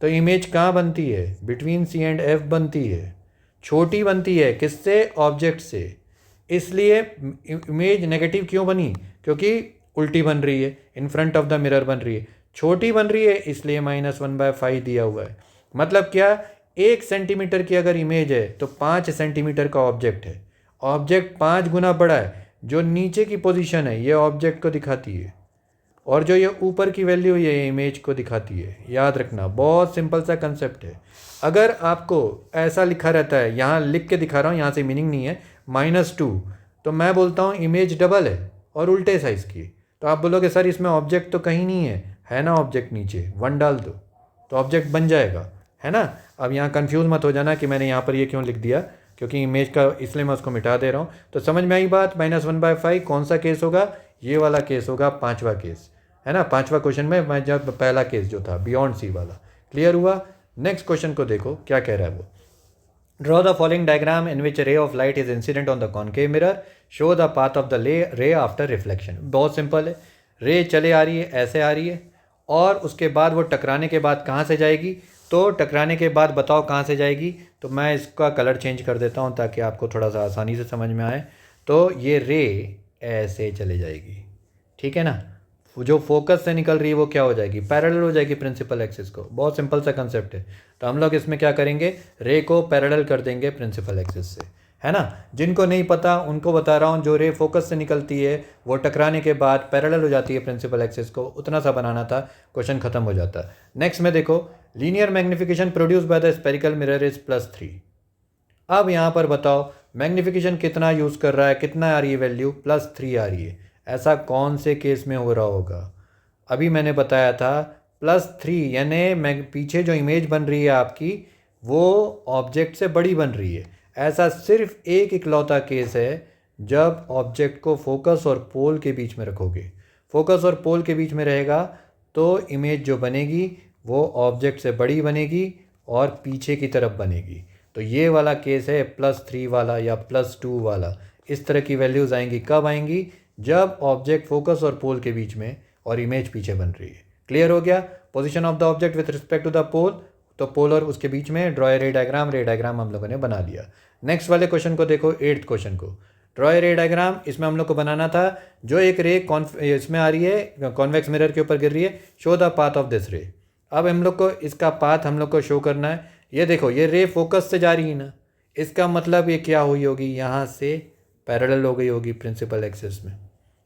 तो इमेज कहाँ बनती है? बिटवीन सी एंड एफ बनती है। छोटी बनती है किससे? ऑब्जेक्ट से। इसलिए इमेज नेगेटिव क्यों बनी? क्योंकि उल्टी बन रही है, इन फ्रंट ऑफ द मिरर बन रही है। छोटी बन रही है इसलिए -1/5 दिया हुआ है। मतलब क्या? 1 सेंटीमीटर की अगर इमेज है तो 5 सेंटीमीटर का ऑब्जेक्ट है। ऑब्जेक्ट 5 गुना बड़ा है। जो नीचे की पोजीशन है ये ऑब्जेक्ट को दिखाती है, और जो ये ऊपर की वैल्यू है ये इमेज को दिखाती है। याद रखना, बहुत सिंपल सा कंसेप्ट है। अगर आपको ऐसा लिखा रहता है, यहाँ लिख के दिखा रहा हूँ, यहाँ से मीनिंग नहीं है, -2, तो मैं बोलता हूँ इमेज डबल है और उल्टे साइज़ की, तो आप बोलोगे सर इसमें ऑब्जेक्ट तो कहीं नहीं है। है ना ऑब्जेक्ट नीचे, 1 डाल दो तो ऑब्जेक्ट बन जाएगा, है ना। अब यहाँ कंफ्यूज मत हो जाना कि मैंने यहाँ पर ये क्यों लिख दिया, क्योंकि इमेज का इसलिए मैं उसको मिटा दे रहा हूँ। तो समझ में आई बात। -1/5 कौन सा केस होगा, ये वाला केस होगा, 5वां केस, है ना। 5वां क्वेश्चन में मैं जब पहला केस जो था बियॉन्ड सी वाला, क्लियर हुआ। नेक्स्ट क्वेश्चन को देखो क्या कह रहा है वो। Draw the following diagram in which ray of light is incident on the concave mirror, show the path of the रे आफ्टर रिफ्लेक्शन। बहुत सिंपल है, रे चले आ रही है, ऐसे आ रही है, और उसके बाद वो टकराने के बाद कहाँ से जाएगी, तो टकराने के बाद बताओ कहाँ से जाएगी। तो मैं इसका कलर चेंज कर देता हूँ ताकि आपको थोड़ा सा आसानी से समझ में आए। तो ये रे ऐसे चले जाएगी, ठीक है ना। जो फोकस से निकल रही है वो क्या हो जाएगी, पैरेलल हो जाएगी प्रिंसिपल एक्सिस को। बहुत सिंपल सा कंसेप्ट है। तो हम लोग इसमें क्या करेंगे, रे को पैरेलल कर देंगे प्रिंसिपल एक्सिस से, है ना। जिनको नहीं पता उनको बता रहा हूँ, जो रे फोकस से निकलती है वो टकराने के बाद पैरेलल हो जाती है प्रिंसिपल एक्सिस को, उतना सा बनाना था, क्वेश्चन खत्म हो जाता। नेक्स्ट में देखो, linear magnification produce by the spherical mirror is +3। अब यहाँ पर बताओ मैग्निफिकेशन कितना यूज़ कर रहा है, कितना आ रही है वैल्यू, +3 आ रही है। ऐसा कौन से केस में हो रहा होगा, अभी मैंने बताया था +3, यानी पीछे जो इमेज बन रही है आपकी वो ऑब्जेक्ट से बड़ी बन रही है। ऐसा सिर्फ एक इकलौता केस है जब ऑब्जेक्ट को फोकस और पोल के बीच में रखोगे। फोकस और पोल के बीच में रहेगा तो इमेज जो बनेगी वो ऑब्जेक्ट से बड़ी बनेगी और पीछे की तरफ बनेगी। तो ये वाला केस है +3 वाला या +2 वाला। इस तरह की वैल्यूज़ आएंगी, कब आएंगी, जब ऑब्जेक्ट फोकस और पोल के बीच में और इमेज पीछे बन रही है। क्लियर हो गया। Position of the object with respect to the pole, तो पोल और उसके बीच में ड्रॉ रे डायग्राम, रे डायग्राम हम लोगों ने बना लिया। नेक्स्ट वाले क्वेश्चन को देखो, 8th क्वेश्चन को, ड्रॉ रे डायग्राम। इसमें हम लोग को बनाना था, जो एक रे इसमें आ रही है, कॉन्वेक्स मिरर के ऊपर गिर रही है, show the path of this रे। अब हम लोग को इसका पाथ हम लोग को शो करना है। ये देखो, ये रे फोकस से जा रही है ना, इसका मतलब ये क्या हुई होगी, यहाँ से पैरेलल हो गई होगी प्रिंसिपल एक्सिस में,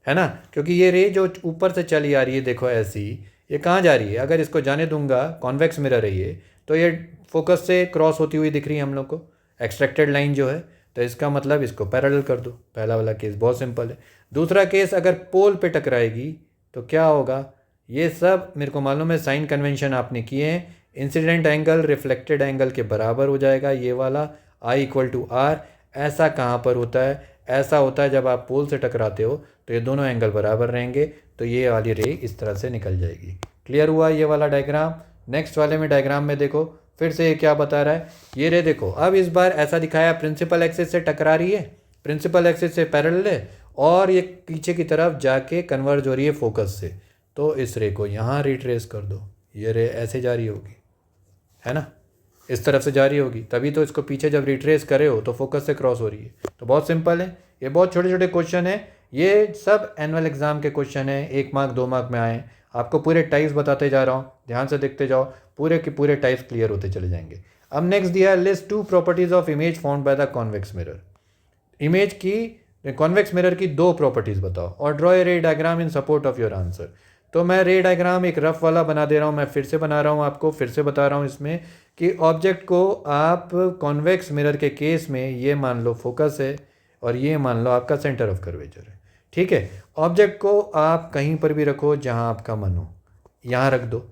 है ना। क्योंकि ये रे जो ऊपर से चली आ रही है, देखो ऐसी, ये कहाँ जा रही है, अगर इसको जाने दूंगा, कॉन्वेक्स मिरर है ये, तो ये फोकस से क्रॉस होती हुई दिख रही है हम लोग को, एक्सट्रैक्टेड लाइन जो है। तो इसका मतलब इसको पैरेलल कर दो। पहला वाला केस बहुत सिंपल है। दूसरा केस, अगर पोल पे टकराएगी तो क्या होगा, ये सब मेरे को मालूम है, साइन कन्वेंशन आपने किए हैं। इंसिडेंट एंगल रिफ्लेक्टेड एंगल के बराबर हो जाएगा, ये वाला I = R। ऐसा कहाँ पर होता है, ऐसा होता है जब आप पोल से टकराते हो तो ये दोनों एंगल बराबर रहेंगे, तो ये वाली रे इस तरह से निकल जाएगी। क्लियर हुआ ये वाला डायग्राम। नेक्स्ट वाले में डायग्राम में देखो, फिर से ये क्या बता रहा है, ये रे देखो, अब इस बार ऐसा दिखाया प्रिंसिपल एक्सिस से टकरा रही है, प्रिंसिपल एक्सिस से पैरेलल है, और ये पीछे की तरफ जाके कन्वर्ज हो रही है फोकस से। तो इस रे को यहाँ रिट्रेस कर दो, ये रे ऐसे जा रही होगी, है ना, इस तरफ से जा रही होगी, तभी तो इसको पीछे जब रिट्रेस करे हो तो फोकस से क्रॉस हो रही है। तो बहुत सिंपल है, ये बहुत छोटे छोटे क्वेश्चन है, ये सब एनुअल एग्जाम के क्वेश्चन है, 1 मार्क 2 मार्क में आए। आपको पूरे टाइप्स बताते जा रहा हूँ, ध्यान से देखते जाओ, पूरे के पूरे टाइप्स क्लियर होते चले जाएंगे। अब नेक्स्ट दिया है, list 2 properties of image found by the convex mirror. Image की, कॉन्वेक्स मिरर की 2 प्रॉपर्टीज बताओ और draw a ray diagram in support of your answer. तो मैं रे डायग्राम एक रफ वाला बना दे रहा हूँ, मैं फिर से बना रहा हूँ, आपको फिर से बता रहा हूँ इसमें कि ऑब्जेक्ट को आप कॉन्वेक्स मिरर के केस में ये मान लो फोकस है और ये मान लो आपका सेंटर ऑफ कर्वेचर है, ठीक है। ऑब्जेक्ट को आप कहीं पर भी रखो जहाँ आपका मन हो, यहाँ रख दो,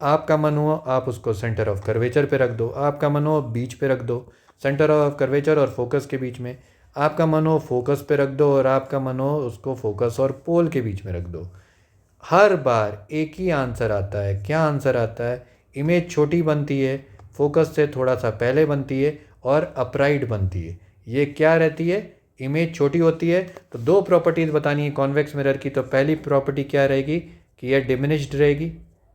आपका मन हो आप उसको सेंटर ऑफ कर्वेचर पे रख दो, आपका मन हो बीच पे रख दो, सेंटर ऑफ कर्वेचर और फोकस के बीच में, आपका मन हो फोकस पे रख दो, और आपका मन हो उसको फोकस और पोल के बीच में रख दो। हर बार एक ही आंसर आता है। क्या आंसर आता है, इमेज छोटी बनती है, फोकस से थोड़ा सा पहले बनती है और अपराइट बनती है। ये क्या रहती है, इमेज छोटी होती है। तो 2 प्रॉपर्टीज़ बतानी है कॉन्वेक्स मिरर की। तो पहली प्रॉपर्टी क्या रहेगी कि यह डिमिनिश्ड रहेगी,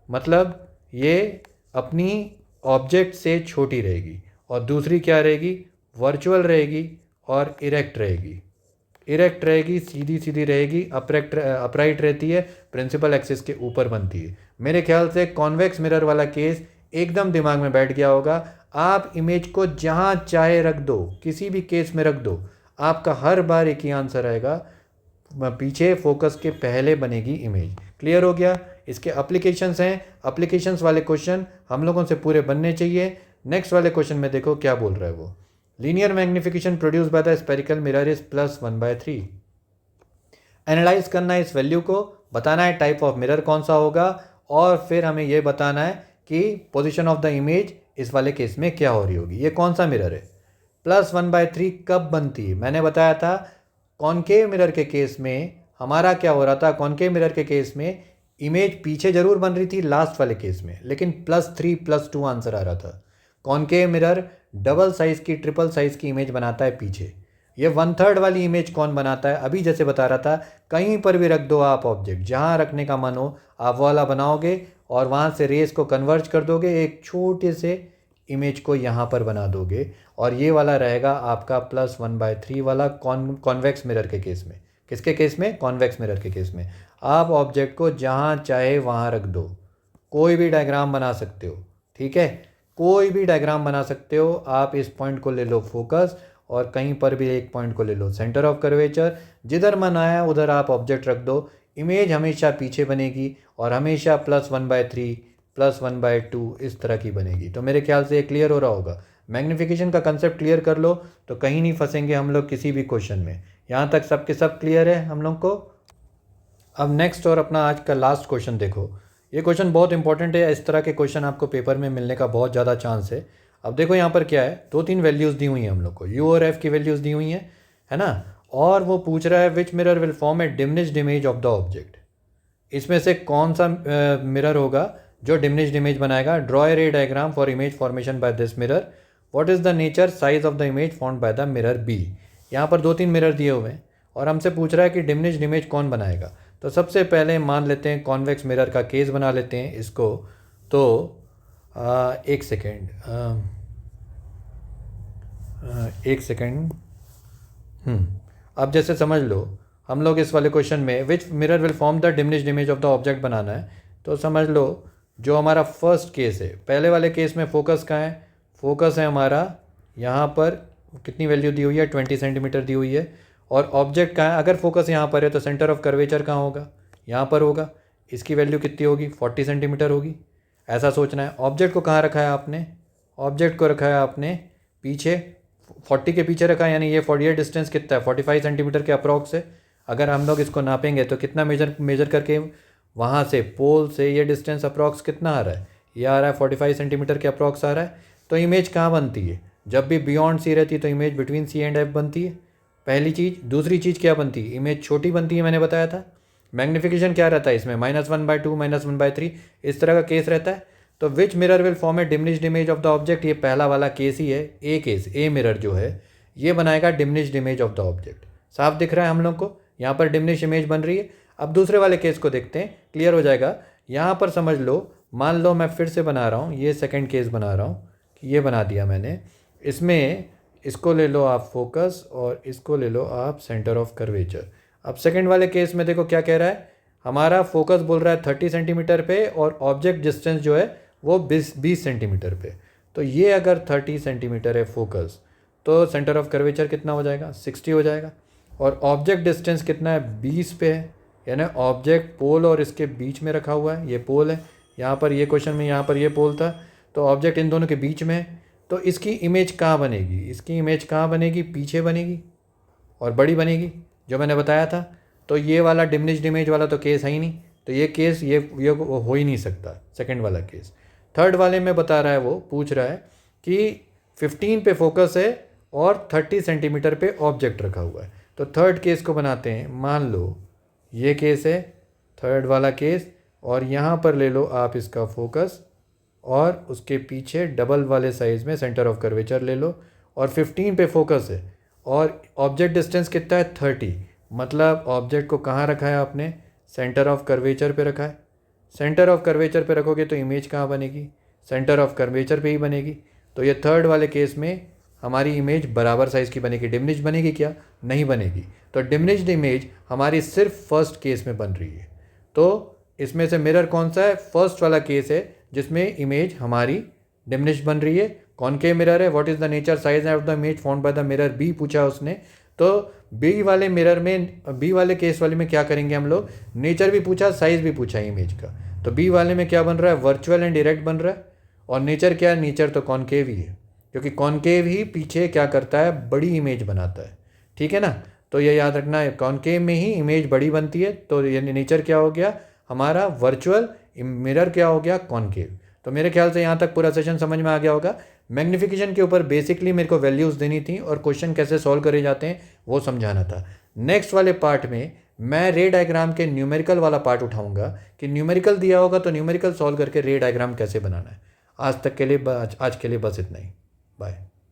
मतलब ये अपनी ऑब्जेक्ट से छोटी रहेगी, और दूसरी क्या रहेगी, वर्चुअल रहेगी और इरेक्ट रहेगी। इरेक्ट रहेगी, सीधी सीधी रहेगी, अपराइट रहती है, प्रिंसिपल एक्सिस के ऊपर बनती है। मेरे ख्याल से कॉन्वेक्स मिरर वाला केस एकदम दिमाग में बैठ गया होगा। आप इमेज को जहाँ चाहे रख दो, किसी भी केस में रख दो, आपका हर बार एक ही आंसर आएगा, पीछे फोकस के पहले बनेगी इमेज। क्लियर हो गया। इसके एप्लीकेशंस हैं, एप्लीकेशंस वाले क्वेश्चन हम लोगों से पूरे बनने चाहिए। नेक्स्ट वाले क्वेश्चन में देखो क्या बोल रहा है वो, linear magnification produce by the spherical mirror is +1/3। Analyse करना है इस वैल्यू को, बताना है टाइप ऑफ मिरर कौन सा होगा और फिर हमें ये बताना है कि पोजीशन ऑफ द इमेज इस वाले केस में क्या हो रही होगी। ये कौन सा मिरर है? +1/3 कब बनती है? मैंने बताया था कॉनकेव मिरर के केस में हमारा क्या हो रहा था। कॉनकेव मिरर के केस में इमेज पीछे जरूर बन रही थी लास्ट वाले केस में, लेकिन +3 +2 आंसर आ रहा था। कॉनकेव मिरर डबल साइज की, ट्रिपल साइज की इमेज बनाता है पीछे। ये 1/3 वाली इमेज कौन बनाता है? अभी जैसे बता रहा था, कहीं पर भी रख दो आप ऑब्जेक्ट, जहाँ रखने का मन हो आप वाला बनाओगे और वहाँ से रेस को कन्वर्ज कर दोगे, एक छोटे से इमेज को यहाँ पर बना दोगे, और ये वाला रहेगा आपका +1/3 वाला कॉन्वेक्स मिरर के केस में। किसके केस में? कॉन्वेक्स मिरर के केस में। आप ऑब्जेक्ट को जहाँ चाहे वहाँ रख दो, कोई भी डायग्राम बना सकते हो, ठीक है, कोई भी डायग्राम बना सकते हो। आप इस पॉइंट को ले लो फोकस, और कहीं पर भी एक पॉइंट को ले लो सेंटर ऑफ कर्वेचर, जिधर मन आया उधर आप ऑब्जेक्ट रख दो, इमेज हमेशा पीछे बनेगी और हमेशा +1/3 +1/2 इस तरह की बनेगी। तो मेरे ख्याल से ये क्लियर हो रहा होगा। मैग्नीफिकेशन का कंसेप्ट क्लियर कर लो तो कहीं नहीं फंसेंगे हम लोग किसी भी क्वेश्चन में। यहाँ तक सबके सब क्लियर है हम लोग को? अब नेक्स्ट और अपना आज का लास्ट क्वेश्चन देखो। ये क्वेश्चन बहुत इंपॉर्टेंट है, इस तरह के क्वेश्चन आपको पेपर में मिलने का बहुत ज़्यादा चांस है। अब देखो यहाँ पर क्या है, 2-3 वैल्यूज़ दी हुई हैं हम लोग को, यू और एफ की वैल्यूज़ दी हुई हैं, है ना। और वो पूछ रहा है which mirror will form a diminished image of the object. इसमें से कौन सा मिरर होगा जो डिमिनिश्ड इमेज बनाएगा? Draw a ray diagram for image formation by this mirror. What is the nature size of the image formed by the mirror B. यहाँ पर 2-3 mirror दिए हुए हैं और हमसे पूछ रहा है कि डिमिनिश्ड इमेज कौन बनाएगा। तो सबसे पहले मान लेते हैं कॉन्वेक्स मिरर का केस बना लेते हैं इसको। तो एक सेकेंड, एक सेकेंड। अब जैसे समझ लो हम लोग इस वाले क्वेश्चन में which mirror will form the diminished image of the object बनाना है। तो समझ लो जो हमारा फर्स्ट केस है, पहले वाले केस में फोकस कहाँ है? फोकस है हमारा यहाँ पर, कितनी वैल्यू दी हुई है? 20 सेंटीमीटर दी हुई है। और ऑब्जेक्ट कहाँ है? अगर फोकस यहाँ पर है तो सेंटर ऑफ कर्वेचर कहाँ होगा? यहाँ पर होगा। इसकी वैल्यू कितनी होगी? 40 सेंटीमीटर होगी। ऐसा सोचना है। ऑब्जेक्ट को कहाँ रखा है आपने? ऑब्जेक्ट को रखा है आपने पीछे, 40 के पीछे रखा है, यानी ये डिस्टेंस कितना है? 45 सेंटीमीटर के अप्रॉक्स है। अगर हम लोग इसको नापेंगे तो कितना मेजर करके वहाँ से पोल से ये डिस्टेंस अप्रॉक्स कितना आ रहा है? ये आ रहा है 45 सेंटीमीटर के अप्रॉक्स आ रहा है। तो इमेज कहाँ बनती है? जब भी बियॉन्ड सी रहती है तो image between C and F बनती है, पहली चीज़। दूसरी चीज़ क्या बनती है? इमेज छोटी बनती है, मैंने बताया था। मैग्नीफिकेशन क्या रहता है इसमें? -1/2 -1/3 इस तरह का केस रहता है। तो विच mirror will form a diminished image of the object, ये पहला वाला केस ही है। ए केस, ए मिरर जो है ये बनाएगा diminished image of the object. साफ दिख रहा है हम लोग को? यहाँ पर डिमिनिश्ड इमेज बन रही है। अब दूसरे वाले केस को देखते हैं, क्लियर हो जाएगा। यहाँ पर समझ लो, मान लो मैं फिर से बना रहा हूँ, ये सेकंड केस बना रहा हूँ कि ये बना दिया मैंने। इसमें इसको ले लो आप फोकस और इसको ले लो आप सेंटर ऑफ कर्वेचर। अब सेकंड वाले केस में देखो क्या कह रहा है, हमारा फोकस बोल रहा है 30 सेंटीमीटर पे और ऑब्जेक्ट डिस्टेंस जो है वो 20 सेंटीमीटर पे। तो ये अगर 30 सेंटीमीटर है फोकस, तो सेंटर ऑफ कर्वेचर कितना हो जाएगा? 60 हो जाएगा। और ऑब्जेक्ट डिस्टेंस कितना है? 20 पे है, यानी ऑब्जेक्ट पोल और इसके बीच में रखा हुआ है। ये पोल है, यहाँ पर ये क्वेश्चन में यहाँ पर ये पोल था, तो ऑब्जेक्ट इन दोनों के बीच में है। तो इसकी इमेज कहाँ बनेगी? इसकी इमेज कहाँ बनेगी? पीछे बनेगी और बड़ी बनेगी, जो मैंने बताया था। तो ये वाला डिमिनिश्ड इमेज वाला तो केस है ही नहीं, तो ये केस ये हो ही नहीं सकता, सेकंड वाला केस। थर्ड वाले में बता रहा है, वो पूछ रहा है कि 15 पे फोकस है और 30 सेंटीमीटर पे ऑब्जेक्ट रखा हुआ है। तो थर्ड केस को बनाते हैं। मान लो ये केस है, थर्ड वाला केस, और यहाँ पर ले लो आप इसका फोकस और उसके पीछे डबल वाले साइज में सेंटर ऑफ कर्वेचर ले लो, और 15 पे फोकस है और ऑब्जेक्ट डिस्टेंस कितना है? 30। मतलब ऑब्जेक्ट को कहाँ रखा है आपने? सेंटर ऑफ कर्वेचर पे रखा है। सेंटर ऑफ कर्वेचर पे रखोगे तो इमेज कहाँ बनेगी? सेंटर ऑफ कर्वेचर पे ही बनेगी। तो ये थर्ड वाले केस में हमारी इमेज बराबर साइज़ की बनेगी। डिमिनिश्ड बनेगी क्या? नहीं बनेगी। तो डिमिनिश्ड इमेज हमारी सिर्फ फर्स्ट केस में बन रही है। तो इसमें से मिरर कौन सा है? फर्स्ट वाला केस है जिसमें इमेज हमारी डिमिनिश्ड बन रही है। कॉनकेव मिरर है। What is the nature size of the image formed by the mirror B पूछा उसने। तो बी वाले मिरर में, बी वाले केस वाले में क्या करेंगे हम लोग? नेचर भी पूछा, साइज भी पूछा इमेज का। तो बी वाले में क्या बन रहा है? वर्चुअल एंड डायरेक्ट बन रहा है। और नेचर क्या है? नेचर तो कॉनकेव ही है, क्योंकि कॉनकेव ही पीछे क्या करता है? बड़ी इमेज बनाता है। ठीक है ना? तो ये याद रखना है, कॉनकेव में ही इमेज बड़ी बनती है। तो ये नेचर क्या हो गया? हमारा वर्चुअल मिरर क्या हो गया, कॉनकेव। तो मेरे ख्याल से यहाँ तक पूरा सेशन समझ में आ गया होगा। मैग्नीफिकेशन के ऊपर बेसिकली मेरे को वैल्यूज़ देनी थी और क्वेश्चन कैसे सॉल्व करे जाते हैं वो समझाना था। नेक्स्ट वाले पार्ट में मैं रे डायग्राम के न्यूमेरिकल वाला पार्ट उठाऊंगा कि न्यूमेरिकल दिया होगा तो न्यूमेरिकल सॉल्व करके रे डायग्राम कैसे बनाना है। आज के लिए बस इतना ही। बाय।